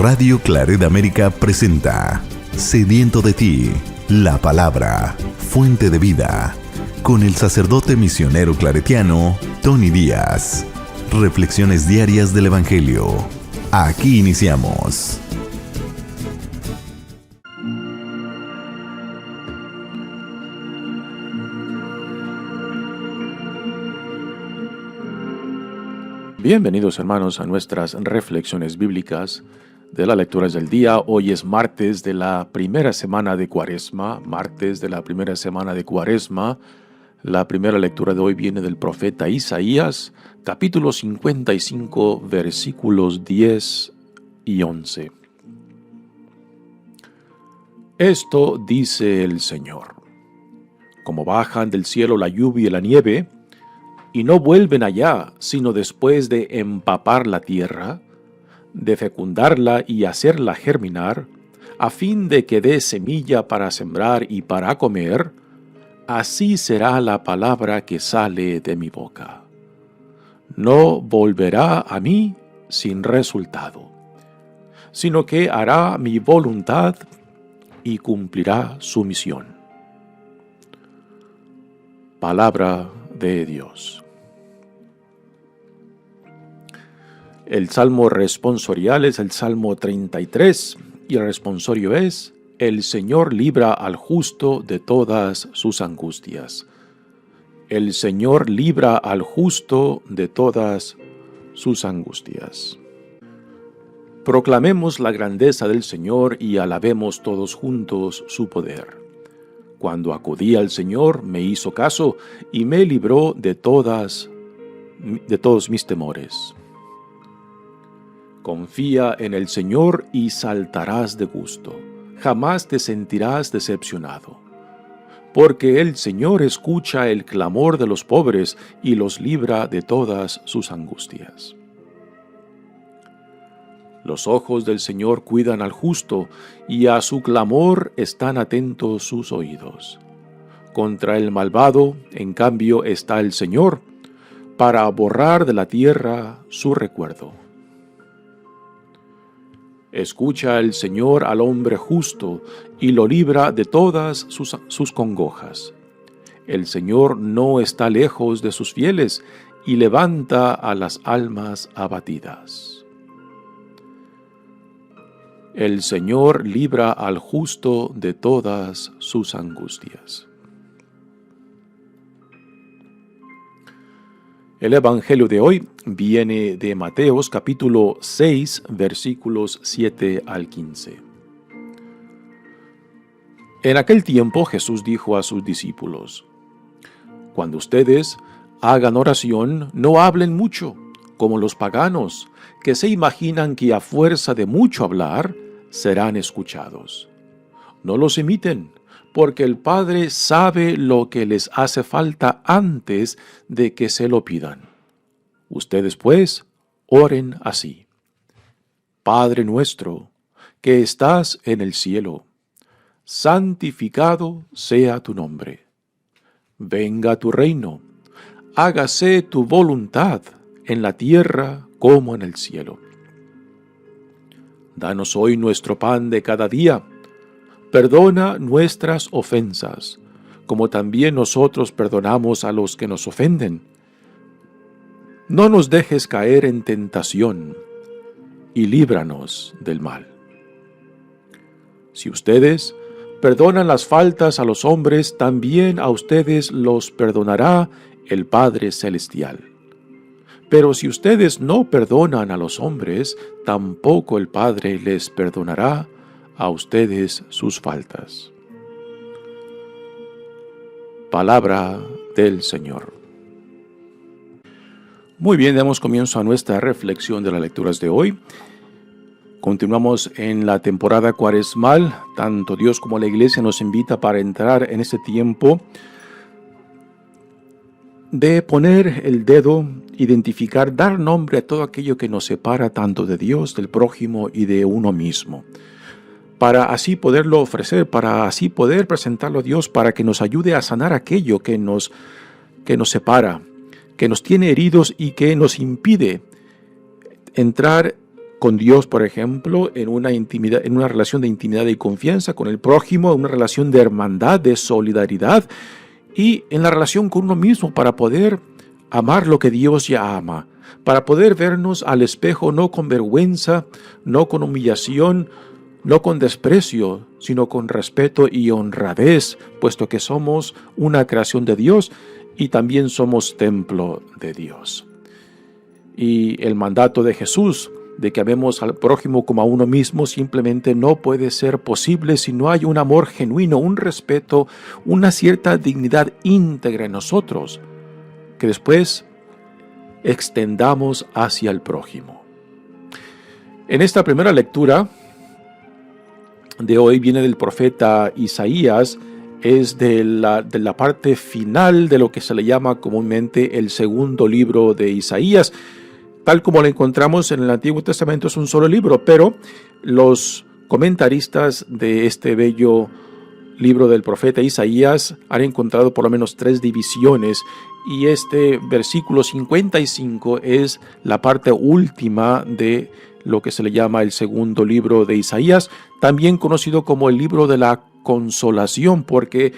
Radio Claret América presenta Sediento de ti, la palabra, fuente de vida, con el sacerdote misionero claretiano Tony Díaz. Reflexiones diarias del Evangelio. Aquí iniciamos. Bienvenidos, hermanos, a nuestras reflexiones bíblicas de las lecturas del día. Hoy es martes de la primera semana de Cuaresma. La primera lectura de hoy viene del profeta Isaías, capítulo 55, versículos 10 y 11. Esto dice el Señor: como bajan del cielo la lluvia y la nieve, y no vuelven allá, sino después de empapar la tierra, de fecundarla y hacerla germinar, a fin de que dé semilla para sembrar y para comer, así será la palabra que sale de mi boca. No volverá a mí sin resultado, sino que hará mi voluntad y cumplirá su misión. Palabra de Dios. El salmo responsorial es el Salmo 33 y el responsorio es: el Señor libra al justo de todas sus angustias. El Señor libra al justo de todas sus angustias. Proclamemos la grandeza del Señor y alabemos todos juntos su poder. Cuando acudí al Señor, me hizo caso y me libró de todos mis temores. Confía en el Señor y saltarás de gusto. Jamás te sentirás decepcionado. Porque el Señor escucha el clamor de los pobres y los libra de todas sus angustias. Los ojos del Señor cuidan al justo, y a su clamor están atentos sus oídos. Contra el malvado, en cambio, está el Señor, para borrar de la tierra su recuerdo. Escucha el Señor al hombre justo, y lo libra de todas sus congojas. El Señor no está lejos de sus fieles, y levanta a las almas abatidas. El Señor libra al justo de todas sus angustias. El Evangelio de hoy viene de Mateos capítulo 6, versículos 7 al 15. En aquel tiempo Jesús dijo a sus discípulos: cuando ustedes hagan oración, no hablen mucho, como los paganos, que se imaginan que a fuerza de mucho hablar serán escuchados. No los imiten, porque el Padre sabe lo que les hace falta antes de que se lo pidan. Ustedes, pues, oren así: Padre nuestro, que estás en el cielo, santificado sea tu nombre. Venga tu reino, hágase tu voluntad en la tierra como en el cielo. Danos hoy nuestro pan de cada día. Perdona nuestras ofensas, como también nosotros perdonamos a los que nos ofenden. No nos dejes caer en tentación, y líbranos del mal. Si ustedes perdonan las faltas a los hombres, también a ustedes los perdonará el Padre Celestial. Pero si ustedes no perdonan a los hombres, tampoco el Padre les perdonará a ustedes sus faltas. Palabra del Señor. Muy bien, damos comienzo a nuestra reflexión de las lecturas de hoy. Continuamos en la temporada cuaresmal. Tanto Dios como la Iglesia nos invita para entrar en este tiempo de poner el dedo, identificar, dar nombre a todo aquello que nos separa tanto de Dios, del prójimo y de uno mismo, para así poderlo ofrecer, para así poder presentarlo a Dios, para que nos ayude a sanar aquello que nos separa, que nos tiene heridos y que nos impide entrar con Dios, por ejemplo, en una intimidad, en una relación de intimidad y confianza, con el prójimo, en una relación de hermandad, de solidaridad, y en la relación con uno mismo para poder amar lo que Dios ya ama, para poder vernos al espejo no con vergüenza, no con humillación, no con desprecio, sino con respeto y honradez, puesto que somos una creación de Dios y también somos templo de Dios. Y el mandato de Jesús de que amemos al prójimo como a uno mismo simplemente no puede ser posible si no hay un amor genuino, un respeto, una cierta dignidad íntegra en nosotros, que después extendamos hacia el prójimo. En esta primera lectura de hoy viene del profeta Isaías, es de la parte final de lo que se le llama comúnmente el segundo libro de Isaías. Tal como lo encontramos en el Antiguo Testamento es un solo libro, pero los comentaristas de este bello libro del profeta Isaías han encontrado por lo menos 3 divisiones, y este versículo 55 es la parte última de lo que se le llama el segundo libro de Isaías, también conocido como el libro de la consolación, porque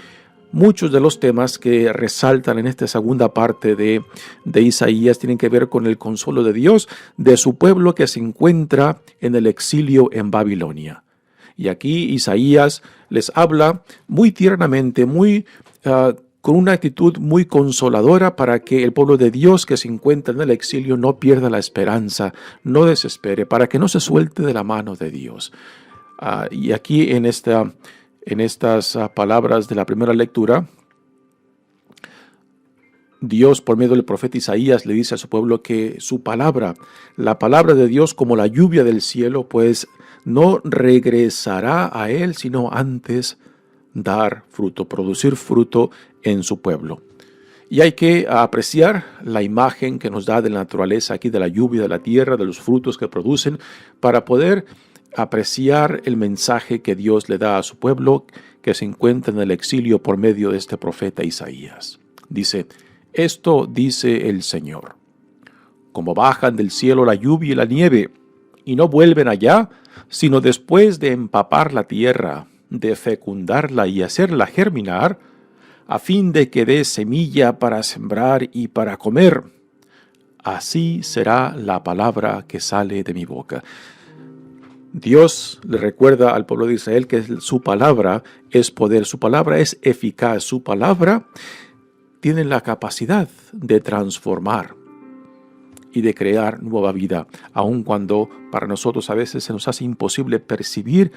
muchos de los temas que resaltan en esta segunda parte de Isaías tienen que ver con el consuelo de Dios de su pueblo que se encuentra en el exilio en Babilonia. Y aquí Isaías les habla muy tiernamente, con una actitud muy consoladora para que el pueblo de Dios que se encuentra en el exilio no pierda la esperanza, no desespere, para que no se suelte de la mano de Dios. Y aquí en estas palabras de la primera lectura, Dios por medio del profeta Isaías le dice a su pueblo que su palabra, la palabra de Dios como la lluvia del cielo, pues no regresará a él, sino antes dar fruto, producir fruto en su pueblo. Y hay que apreciar la imagen que nos da de la naturaleza aquí, de la lluvia, de la tierra, de los frutos que producen, para poder apreciar el mensaje que Dios le da a su pueblo que se encuentra en el exilio por medio de este profeta Isaías. Dice: esto dice el Señor: como bajan del cielo la lluvia y la nieve, y no vuelven allá, sino después de empapar la tierra, de fecundarla y hacerla germinar, a fin de que dé semilla para sembrar y para comer, así será la palabra que sale de mi boca. Dios le recuerda al pueblo de Israel que su palabra es poder, su palabra es eficaz, su palabra tiene la capacidad de transformar y de crear nueva vida, aun cuando para nosotros a veces se nos hace imposible percibir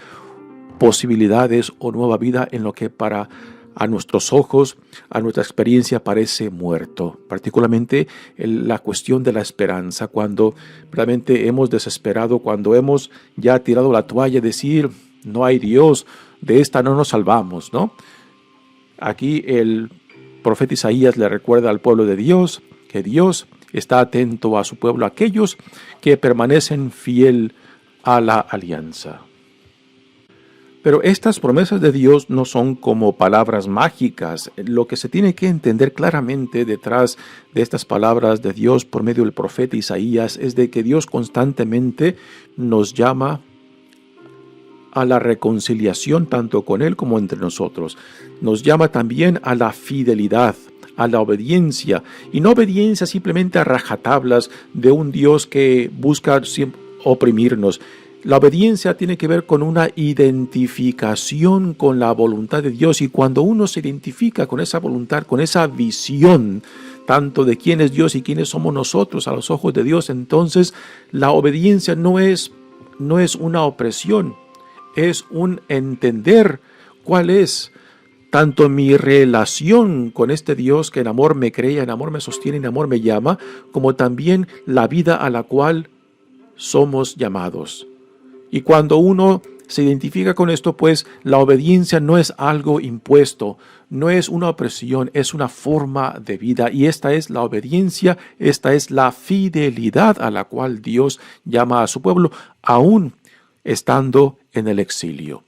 posibilidades o nueva vida en lo que a nuestros ojos, a nuestra experiencia parece muerto, particularmente la cuestión de la esperanza, cuando realmente hemos desesperado, cuando hemos ya tirado la toalla, decir: no hay Dios, de esta no nos salvamos, ¿no? Aquí el profeta Isaías le recuerda al pueblo de Dios que Dios está atento a su pueblo, aquellos que permanecen fiel a la alianza. Pero estas promesas de Dios no son como palabras mágicas. Lo que se tiene que entender claramente detrás de estas palabras de Dios por medio del profeta Isaías es de que Dios constantemente nos llama a la reconciliación tanto con Él como entre nosotros. Nos llama también a la fidelidad, a la obediencia, y no obediencia simplemente a rajatablas de un Dios que busca oprimirnos. La obediencia tiene que ver con una identificación con la voluntad de Dios, y cuando uno se identifica con esa voluntad, con esa visión, tanto de quién es Dios y quiénes somos nosotros a los ojos de Dios, entonces la obediencia no es una opresión, es un entender cuál es tanto mi relación con este Dios que en amor me crea, en amor me sostiene, en amor me llama, como también la vida a la cual somos llamados. Y cuando uno se identifica con esto, pues la obediencia no es algo impuesto, no es una opresión, es una forma de vida. Y esta es la obediencia, esta es la fidelidad a la cual Dios llama a su pueblo, aún estando en el exilio.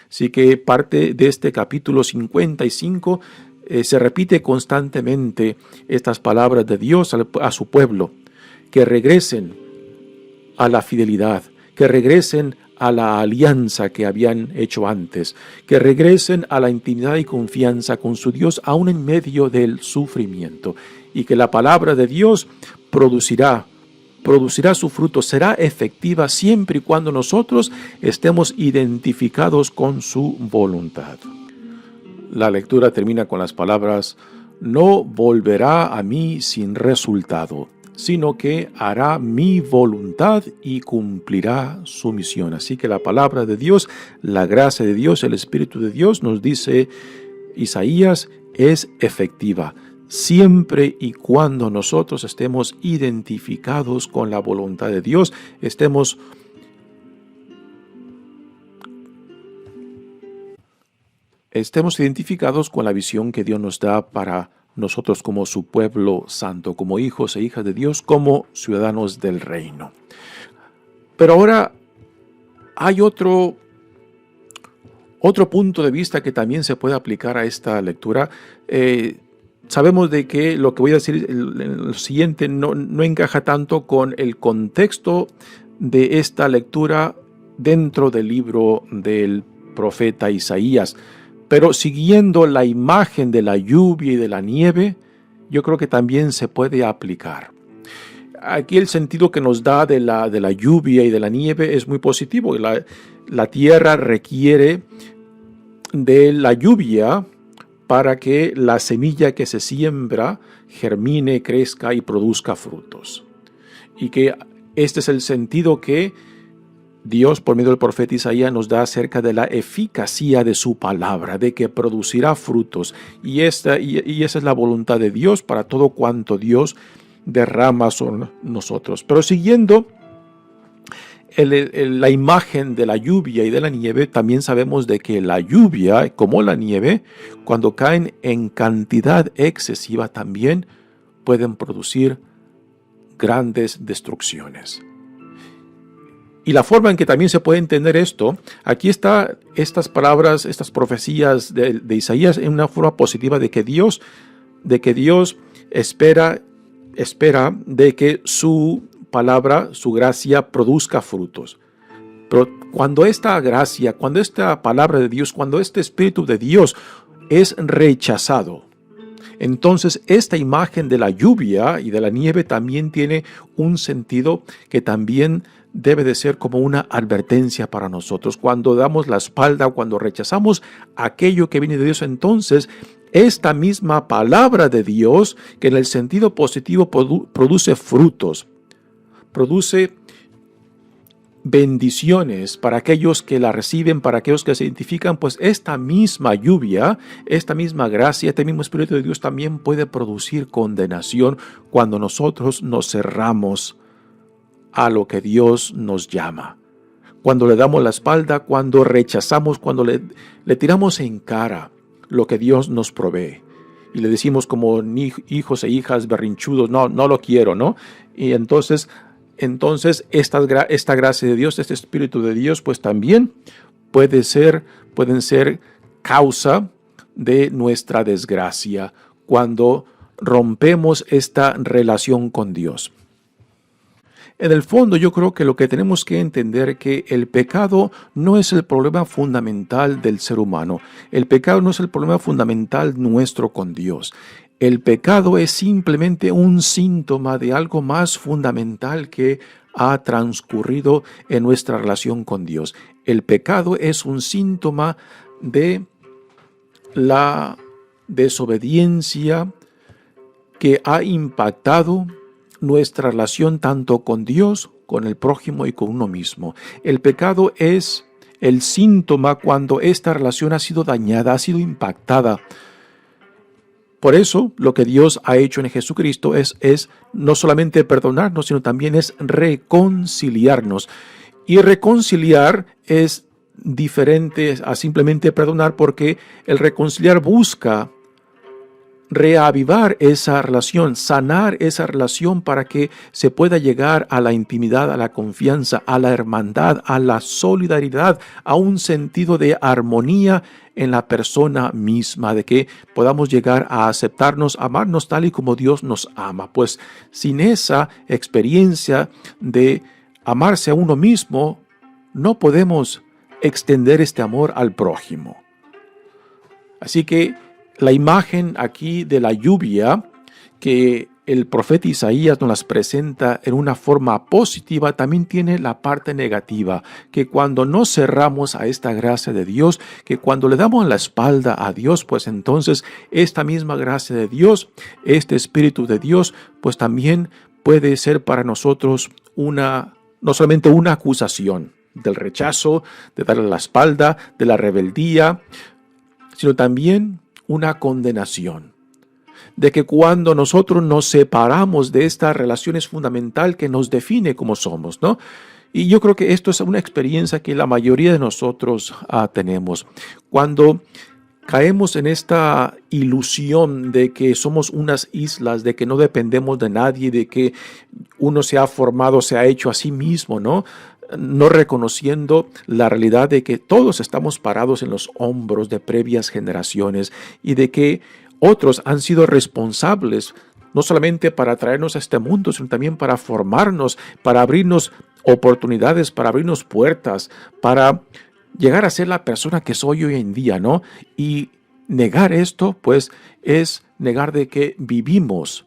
Así que parte de este capítulo 55 se repite constantemente estas palabras de Dios a su pueblo, que regresen a la fidelidad, que regresen a la alianza que habían hecho antes, que regresen a la intimidad y confianza con su Dios aún en medio del sufrimiento, y que la palabra de Dios producirá su fruto, será efectiva siempre y cuando nosotros estemos identificados con su voluntad. La lectura termina con las palabras: no volverá a mí sin resultado, sino que hará mi voluntad y cumplirá su misión. Así que la palabra de Dios, la gracia de Dios, el Espíritu de Dios, nos dice Isaías, es efectiva siempre y cuando nosotros estemos identificados con la voluntad de Dios, estemos identificados con la visión que Dios nos da para nosotros como su pueblo santo, como hijos e hijas de Dios, como ciudadanos del reino. Pero ahora hay otro punto de vista que también se puede aplicar a esta lectura. Sabemos de que lo que voy a decir lo siguiente no encaja tanto con el contexto de esta lectura dentro del libro del profeta Isaías. Pero siguiendo la imagen de la lluvia y de la nieve, yo creo que también se puede aplicar. Aquí el sentido que nos da de la lluvia y de la nieve es muy positivo. La tierra requiere de la lluvia para que la semilla que se siembra germine, crezca y produzca frutos. Y que este es el sentido que Dios, por medio del profeta Isaías, nos da acerca de la eficacia de su palabra, de que producirá frutos. Y esa es la voluntad de Dios para todo cuanto Dios derrama sobre nosotros. Pero siguiendo la imagen de la lluvia y de la nieve, también sabemos de que la lluvia, como la nieve, cuando caen en cantidad excesiva, también pueden producir grandes destrucciones. Y la forma en que también se puede entender esto, aquí está estas palabras, estas profecías de Isaías en una forma positiva de que Dios espera de que su palabra, su gracia produzca frutos. Pero cuando esta gracia, cuando esta palabra de Dios, cuando este Espíritu de Dios es rechazado, entonces esta imagen de la lluvia y de la nieve también tiene un sentido que también debe de ser como una advertencia para nosotros. Cuando damos la espalda, cuando rechazamos aquello que viene de Dios, entonces esta misma palabra de Dios, que en el sentido positivo produce frutos, produce bendiciones para aquellos que la reciben, para aquellos que se identifican, pues esta misma lluvia, esta misma gracia, este mismo Espíritu de Dios también puede producir condenación cuando nosotros nos cerramos a lo que Dios nos llama. Cuando le damos la espalda, cuando rechazamos, cuando le tiramos en cara lo que Dios nos provee. Y le decimos como hijos e hijas berrinchudos, no lo quiero, ¿no? Y entonces esta gracia de Dios, este Espíritu de Dios, pues también pueden ser causa de nuestra desgracia cuando rompemos esta relación con Dios. En el fondo, yo creo que lo que tenemos que entender es que el pecado no es el problema fundamental del ser humano. El pecado no es el problema fundamental nuestro con Dios. El pecado es simplemente un síntoma de algo más fundamental que ha transcurrido en nuestra relación con Dios. El pecado es un síntoma de la desobediencia que ha impactado nuestra relación tanto con Dios, con el prójimo y con uno mismo. El pecado es el síntoma cuando esta relación ha sido dañada, ha sido impactada. Por eso, lo que Dios ha hecho en Jesucristo es no solamente perdonarnos, sino también es reconciliarnos. Y reconciliar es diferente a simplemente perdonar, porque el reconciliar busca reavivar esa relación, sanar esa relación para que se pueda llegar a la intimidad, a la confianza, a la hermandad, a la solidaridad, a un sentido de armonía en la persona misma, de que podamos llegar a aceptarnos, amarnos tal y como Dios nos ama. Pues sin esa experiencia de amarse a uno mismo, no podemos extender este amor al prójimo. Así que la imagen aquí de la lluvia que el profeta Isaías nos las presenta en una forma positiva, también tiene la parte negativa, que cuando nos cerramos a esta gracia de Dios, que cuando le damos la espalda a Dios, pues entonces esta misma gracia de Dios, este Espíritu de Dios, pues también puede ser para nosotros no solamente una acusación del rechazo, de darle la espalda, de la rebeldía, sino también una condenación. De que cuando nosotros nos separamos de esta relación es fundamental que nos define como somos, ¿no? Y yo creo que esto es una experiencia que la mayoría de nosotros tenemos. Cuando caemos en esta ilusión de que somos unas islas, de que no dependemos de nadie, de que uno se ha formado, se ha hecho a sí mismo, ¿no? No reconociendo la realidad de que todos estamos parados en los hombros de previas generaciones y de que otros han sido responsables no solamente para traernos a este mundo, sino también para formarnos, para abrirnos oportunidades, para abrirnos puertas, para llegar a ser la persona que soy hoy en día, ¿no? Y negar esto, pues, es negar de que vivimos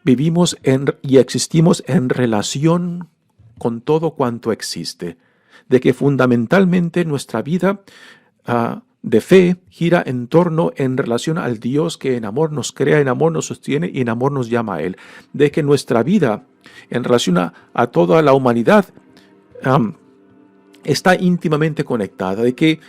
y existimos en relación con todo cuanto existe, de que fundamentalmente nuestra vida de fe gira en relación al Dios que en amor nos crea, en amor nos sostiene y en amor nos llama a Él. De que nuestra vida en relación a toda la humanidad está íntimamente conectada, de que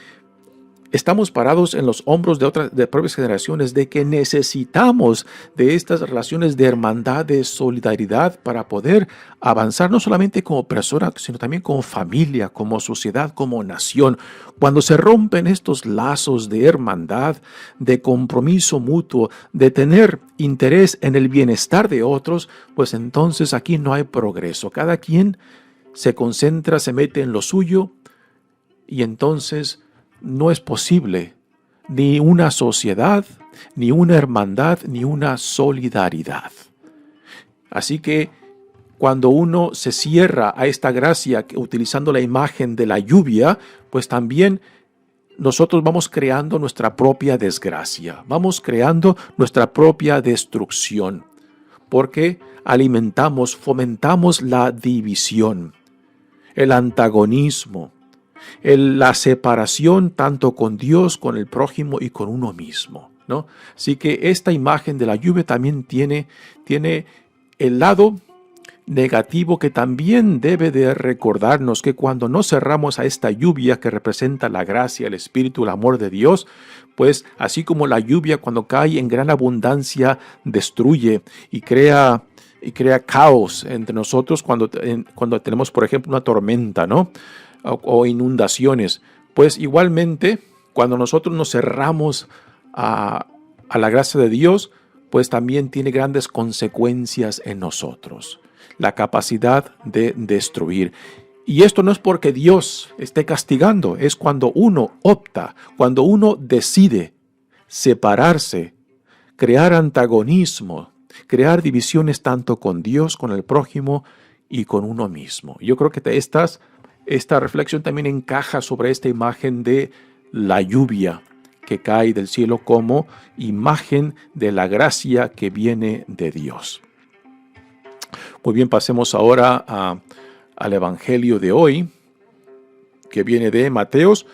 estamos parados en los hombros de propias generaciones, de que necesitamos de estas relaciones de hermandad, de solidaridad para poder avanzar no solamente como persona, sino también como familia, como sociedad, como nación. Cuando se rompen estos lazos de hermandad, de compromiso mutuo, de tener interés en el bienestar de otros, pues entonces aquí no hay progreso. Cada quien se concentra, se mete en lo suyo y entonces no es posible ni una sociedad, ni una hermandad, ni una solidaridad. Así que cuando uno se cierra a esta gracia utilizando la imagen de la lluvia, pues también nosotros vamos creando nuestra propia desgracia, vamos creando nuestra propia destrucción, porque fomentamos la división, el antagonismo, la separación tanto con Dios, con el prójimo y con uno mismo, ¿no? Así que esta imagen de la lluvia también tiene el lado negativo que también debe de recordarnos que cuando nos cerramos a esta lluvia que representa la gracia, el Espíritu, el amor de Dios, pues así como la lluvia cuando cae en gran abundancia destruye y crea caos entre nosotros cuando tenemos, por ejemplo, una tormenta, ¿no? O inundaciones, pues igualmente cuando nosotros nos cerramos a la gracia de Dios, pues también tiene grandes consecuencias en nosotros, la capacidad de destruir. Y esto no es porque Dios esté castigando, es cuando uno opta, cuando uno decide separarse, crear antagonismo, crear divisiones tanto con Dios, con el prójimo y con uno mismo. Yo creo que esta reflexión también encaja sobre esta imagen de la lluvia que cae del cielo como imagen de la gracia que viene de Dios. Muy bien, pasemos ahora al Evangelio de hoy, que viene de Mateos.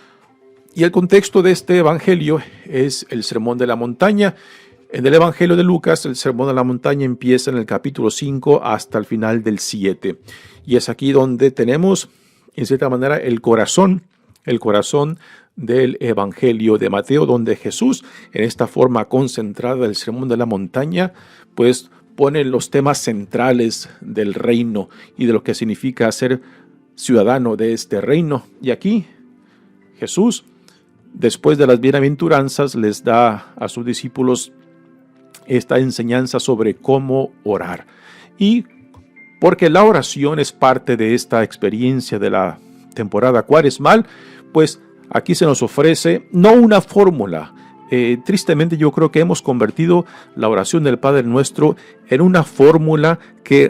Y el contexto de este Evangelio es el Sermón de la Montaña. En el Evangelio de Lucas, el Sermón de la Montaña empieza en el capítulo 5 hasta el final del 7. Y es aquí donde tenemos, en cierta manera, el corazón del Evangelio de Mateo, donde Jesús, en esta forma concentrada del Sermón de la Montaña, pues pone los temas centrales del reino y de lo que significa ser ciudadano de este reino. Y aquí Jesús, después de las bienaventuranzas, les da a sus discípulos esta enseñanza sobre cómo orar. Y porque la oración es parte de esta experiencia de la temporada cuaresmal, pues aquí se nos ofrece no una fórmula. Tristemente yo creo que hemos convertido la oración del Padre Nuestro en una fórmula que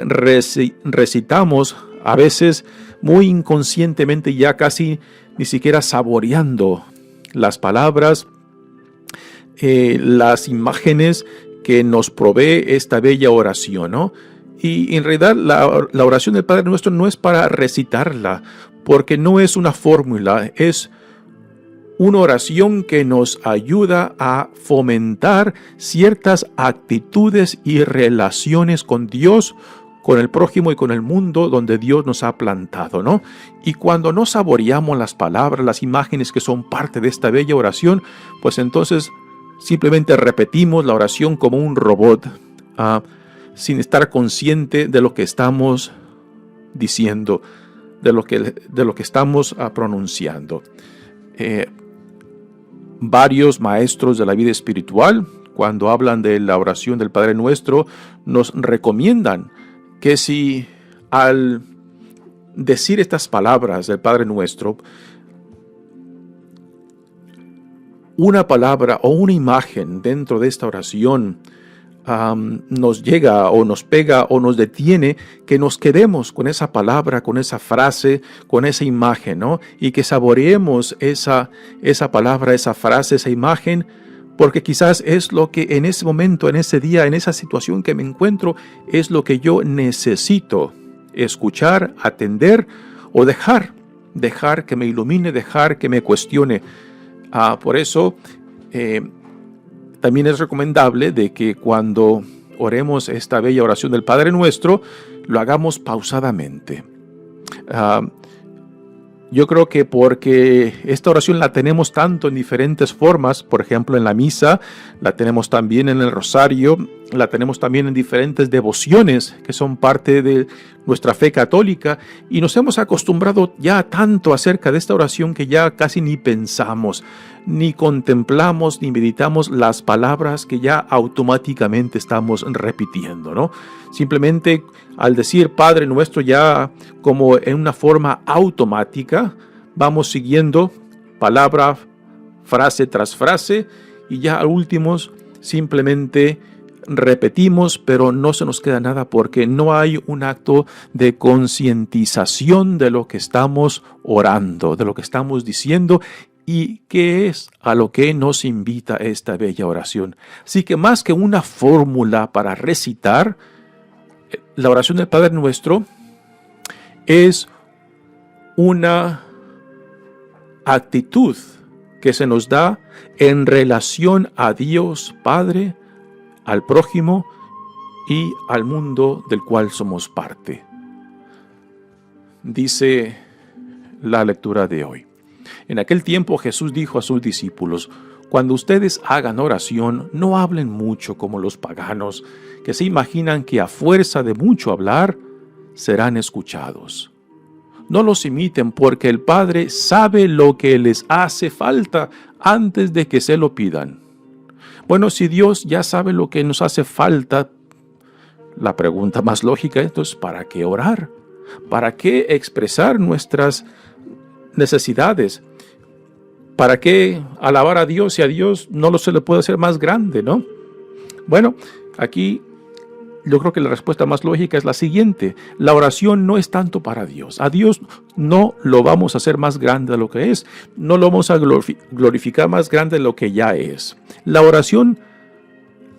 recitamos a veces muy inconscientemente, ya casi ni siquiera saboreando las palabras, las imágenes que nos provee esta bella oración, ¿no? Y en realidad la oración del Padre Nuestro no es para recitarla, porque no es una fórmula, es una oración que nos ayuda a fomentar ciertas actitudes y relaciones con Dios, con el prójimo y con el mundo donde Dios nos ha plantado, ¿no? Y cuando no saboreamos las palabras, las imágenes que son parte de esta bella oración, pues entonces simplemente repetimos la oración como un robot, sin estar consciente de lo que estamos diciendo, de lo que estamos pronunciando. Varios maestros de la vida espiritual, cuando hablan de la oración del Padre Nuestro, nos recomiendan que si al decir estas palabras del Padre Nuestro, una palabra o una imagen dentro de esta oración nos llega o nos pega o nos detiene, que nos quedemos con esa palabra, con esa frase, con esa imagen, ¿no? Y que saboreemos esa palabra, esa frase, esa imagen, porque quizás es lo que en ese momento, en ese día, en esa situación que me encuentro, es lo que yo necesito escuchar, atender o dejar que me ilumine, dejar que me cuestione. Por eso también es recomendable de que cuando oremos esta bella oración del Padre Nuestro, lo hagamos pausadamente. Yo creo que porque esta oración la tenemos tanto en diferentes formas, por ejemplo en la misa, la tenemos también en el rosario, la tenemos también en diferentes devociones que son parte de nuestra fe católica, y nos hemos acostumbrado ya tanto acerca de esta oración que ya casi ni pensamos, ni contemplamos, ni meditamos las palabras que ya automáticamente estamos repitiendo, ¿no? Simplemente al decir Padre Nuestro, ya como en una forma automática, vamos siguiendo palabra, frase tras frase, y ya al último simplemente repetimos, pero no se nos queda nada porque no hay un acto de concientización de lo que estamos orando, de lo que estamos diciendo y qué es a lo que nos invita esta bella oración. Así que más que una fórmula para recitar, la oración del Padre Nuestro es una actitud que se nos da en relación a Dios Padre, al prójimo y al mundo del cual somos parte. Dice la lectura de hoy. En aquel tiempo Jesús dijo a sus discípulos: cuando ustedes hagan oración, no hablen mucho como los paganos, que se imaginan que a fuerza de mucho hablar serán escuchados. No los imiten, porque el Padre sabe lo que les hace falta antes de que se lo pidan. Bueno, si Dios ya sabe lo que nos hace falta, la pregunta más lógica es, entonces, ¿para qué orar? ¿Para qué expresar nuestras necesidades? ¿Para qué alabar a Dios si a Dios no se le puede hacer más grande, no? Bueno, aquí yo creo que la respuesta más lógica es la siguiente: la oración no es tanto para Dios. A Dios no lo vamos a hacer más grande de lo que es, no lo vamos a glorificar más grande de lo que ya es. La oración,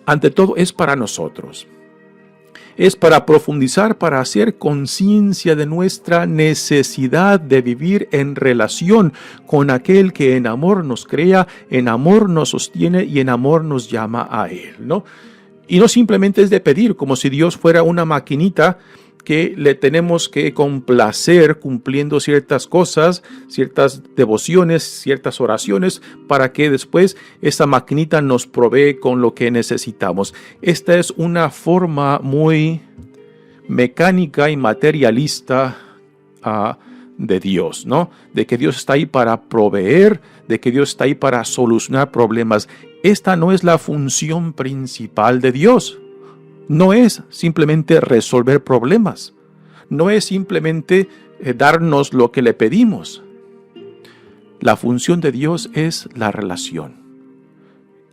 ante todo, es para nosotros. Es para profundizar, para hacer conciencia de nuestra necesidad de vivir en relación con aquel que en amor nos crea, en amor nos sostiene y en amor nos llama a Él, ¿no? Y no simplemente es de pedir, como si Dios fuera una maquinita que le tenemos que complacer cumpliendo ciertas cosas, ciertas devociones, ciertas oraciones, para que después esa maquinita nos provee con lo que necesitamos. Esta es una forma muy mecánica y materialista de Dios, ¿no? De que Dios está ahí para proveer, de que Dios está ahí para solucionar problemas. Esta no es la función principal de Dios. No es simplemente resolver problemas. No es simplemente darnos lo que le pedimos. La función de Dios es la relación.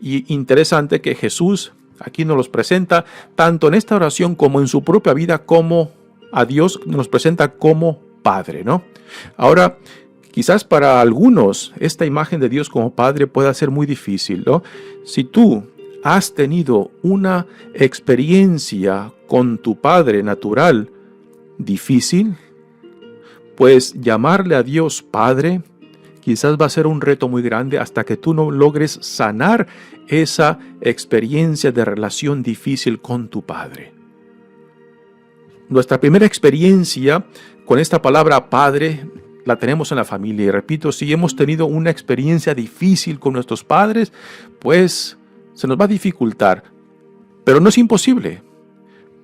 Y interesante que Jesús aquí nos los presenta, tanto en esta oración como en su propia vida, como a Dios nos presenta como Padre, ¿no? Ahora, quizás para algunos esta imagen de Dios como Padre pueda ser muy difícil, ¿no? Si tú has tenido una experiencia con tu Padre natural difícil, pues llamarle a Dios Padre quizás va a ser un reto muy grande hasta que tú no logres sanar esa experiencia de relación difícil con tu Padre. Nuestra primera experiencia con esta palabra Padre la tenemos en la familia. Y repito, si hemos tenido una experiencia difícil con nuestros padres, pues se nos va a dificultar. Pero no es imposible,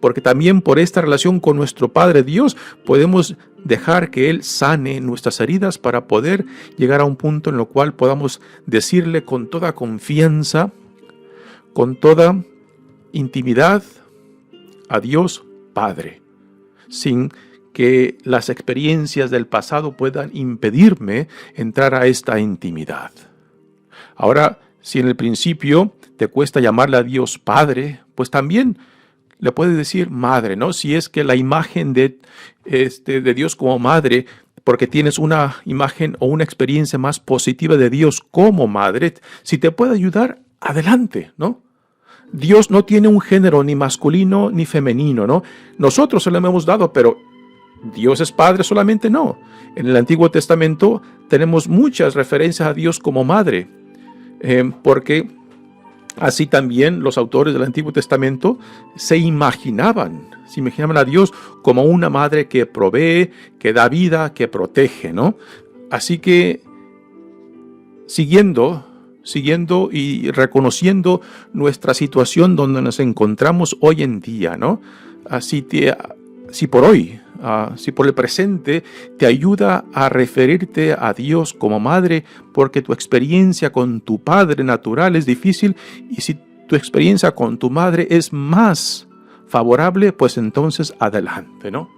porque también por esta relación con nuestro Padre Dios podemos dejar que Él sane nuestras heridas para poder llegar a un punto en el cual podamos decirle con toda confianza, con toda intimidad, a Dios Padre, sin que las experiencias del pasado puedan impedirme entrar a esta intimidad. Ahora, si en el principio te cuesta llamarle a Dios Padre, pues también le puedes decir Madre, ¿no? Si es que la imagen de Dios como Madre, porque tienes una imagen o una experiencia más positiva de Dios como Madre, si te puede ayudar, adelante, ¿no? Dios no tiene un género ni masculino ni femenino, ¿no? Nosotros se lo hemos dado, pero Dios es Padre solamente no. En el Antiguo Testamento tenemos muchas referencias a Dios como Madre, porque así también los autores del Antiguo Testamento se imaginaban a Dios como una madre que provee, que da vida, que protege, ¿no? Así que siguiendo y reconociendo nuestra situación donde nos encontramos hoy en día, ¿no? Si por el presente te ayuda a referirte a Dios como madre, porque tu experiencia con tu padre natural es difícil, y si tu experiencia con tu madre es más favorable, pues entonces adelante, ¿no?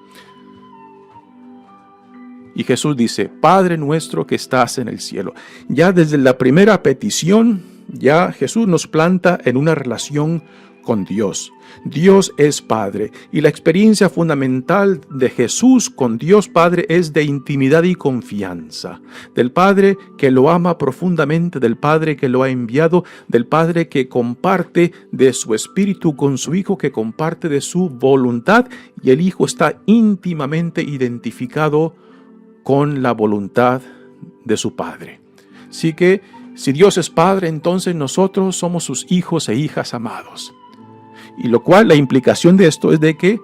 Y Jesús dice, Padre nuestro que estás en el cielo. Ya desde la primera petición, ya Jesús nos planta en una relación con Dios. Dios es Padre, y la experiencia fundamental de Jesús con Dios Padre es de intimidad y confianza, del Padre que lo ama profundamente, del Padre que lo ha enviado, del Padre que comparte de su Espíritu con su Hijo, que comparte de su voluntad, y el Hijo está íntimamente identificado con la voluntad de su Padre. Así que si Dios es Padre, entonces nosotros somos sus hijos e hijas amados. Y lo cual, la implicación de esto es de que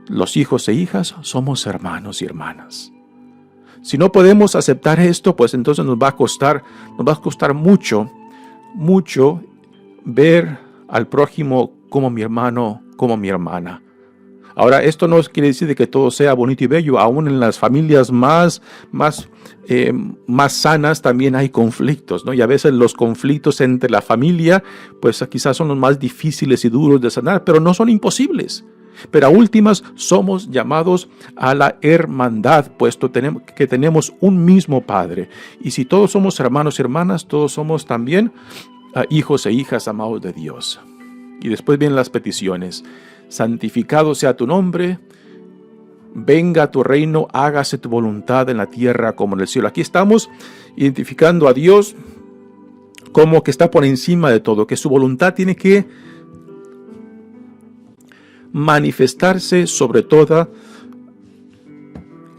los hijos e hijas somos hermanos y hermanas. Si no podemos aceptar esto, pues entonces nos va a costar mucho ver al prójimo como mi hermano, como mi hermana. Ahora, esto no quiere decir de que todo sea bonito y bello. Aún en las familias más sanas también hay conflictos, ¿no? Y a veces los conflictos entre la familia, pues quizás son los más difíciles y duros de sanar, pero no son imposibles. Pero a últimas somos llamados a la hermandad, puesto que tenemos un mismo Padre. Y si todos somos hermanos y hermanas, todos somos también hijos e hijas amados de Dios. Y después vienen las peticiones. Santificado sea tu nombre, venga tu reino, hágase tu voluntad en la tierra como en el cielo. Aquí estamos identificando a Dios como que está por encima de todo, que su voluntad tiene que manifestarse sobre toda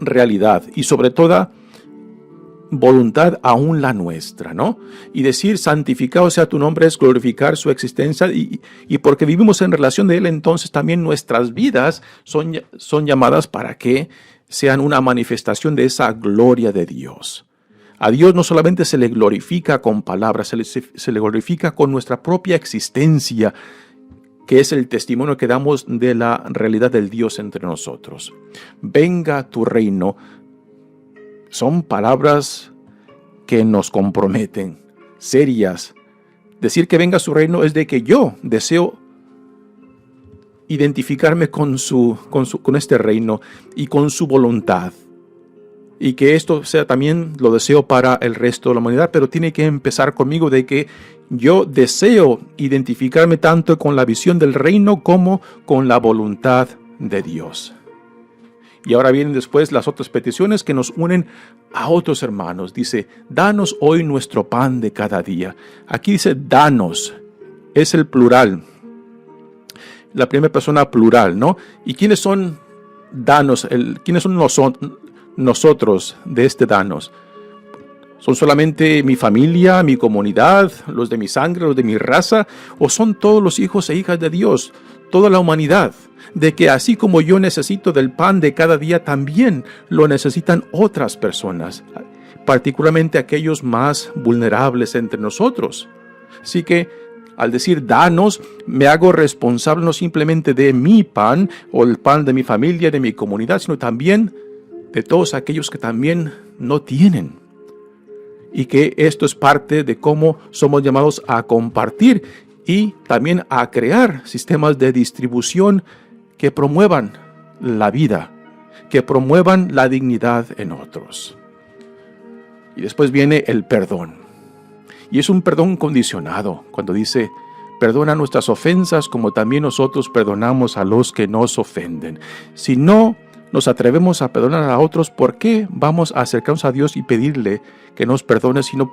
realidad y sobre toda voluntad, aún la nuestra, ¿no? Y decir santificado sea tu nombre es glorificar su existencia, y porque vivimos en relación de Él, entonces también nuestras vidas son llamadas para que sean una manifestación de esa gloria de Dios. A Dios no solamente se le glorifica con palabras, se le glorifica con nuestra propia existencia, que es el testimonio que damos de la realidad del Dios entre nosotros. Venga tu reino. Son palabras que nos comprometen, serias. Decir que venga su reino es de que yo deseo identificarme con este reino y con su voluntad. Y que esto sea también lo deseo para el resto de la humanidad, pero tiene que empezar conmigo, de que yo deseo identificarme tanto con la visión del reino como con la voluntad de Dios. Y ahora vienen después las otras peticiones que nos unen a otros hermanos. Dice, danos hoy nuestro pan de cada día. Aquí dice danos, es el plural, la primera persona plural, ¿no? ¿Y quiénes son danos? ¿Quiénes son nosotros de este danos? ¿Son solamente mi familia, mi comunidad, los de mi sangre, los de mi raza? ¿O son todos los hijos e hijas de Dios, toda la humanidad? De que así como yo necesito del pan de cada día, también lo necesitan otras personas, particularmente aquellos más vulnerables entre nosotros. Así que al decir danos, me hago responsable no simplemente de mi pan o el pan de mi familia, de mi comunidad, sino también de todos aquellos que también no tienen. Y que esto es parte de cómo somos llamados a compartir y también a crear sistemas de distribución que promuevan la vida, que promuevan la dignidad en otros. Y después viene el perdón. Y es un perdón condicionado, cuando dice, perdona nuestras ofensas como también nosotros perdonamos a los que nos ofenden. Si no nos atrevemos a perdonar a otros, ¿por qué vamos a acercarnos a Dios y pedirle que nos perdone si no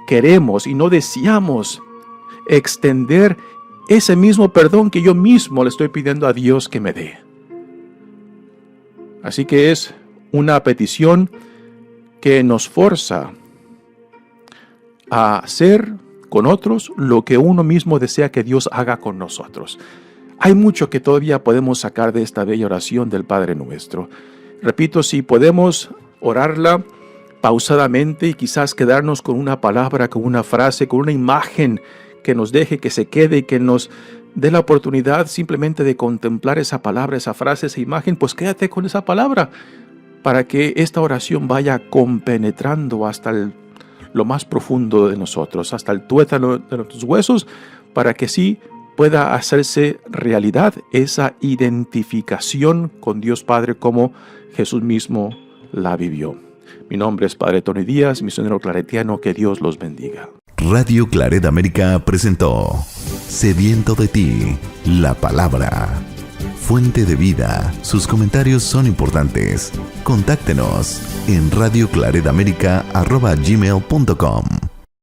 queremos y no deseamos extender ese mismo perdón que yo mismo le estoy pidiendo a Dios que me dé? Así que es una petición que nos forza a hacer con otros lo que uno mismo desea que Dios haga con nosotros. Hay mucho que todavía podemos sacar de esta bella oración del Padre Nuestro. Repito, si podemos orarla pausadamente y quizás quedarnos con una palabra, con una frase, con una imagen que nos deje, que se quede y que nos dé la oportunidad simplemente de contemplar esa palabra, esa frase, esa imagen, pues quédate con esa palabra para que esta oración vaya compenetrando hasta lo más profundo de nosotros, hasta el tuétano de nuestros huesos, para que sí pueda hacerse realidad esa identificación con Dios Padre como Jesús mismo la vivió. Mi nombre es Padre Tony Díaz, misionero claretiano. Que Dios los bendiga. Radio Claret América presentó Sediento de ti, la palabra. Fuente de vida. Sus comentarios son importantes. Contáctenos en radioclaretamerica@gmail.com.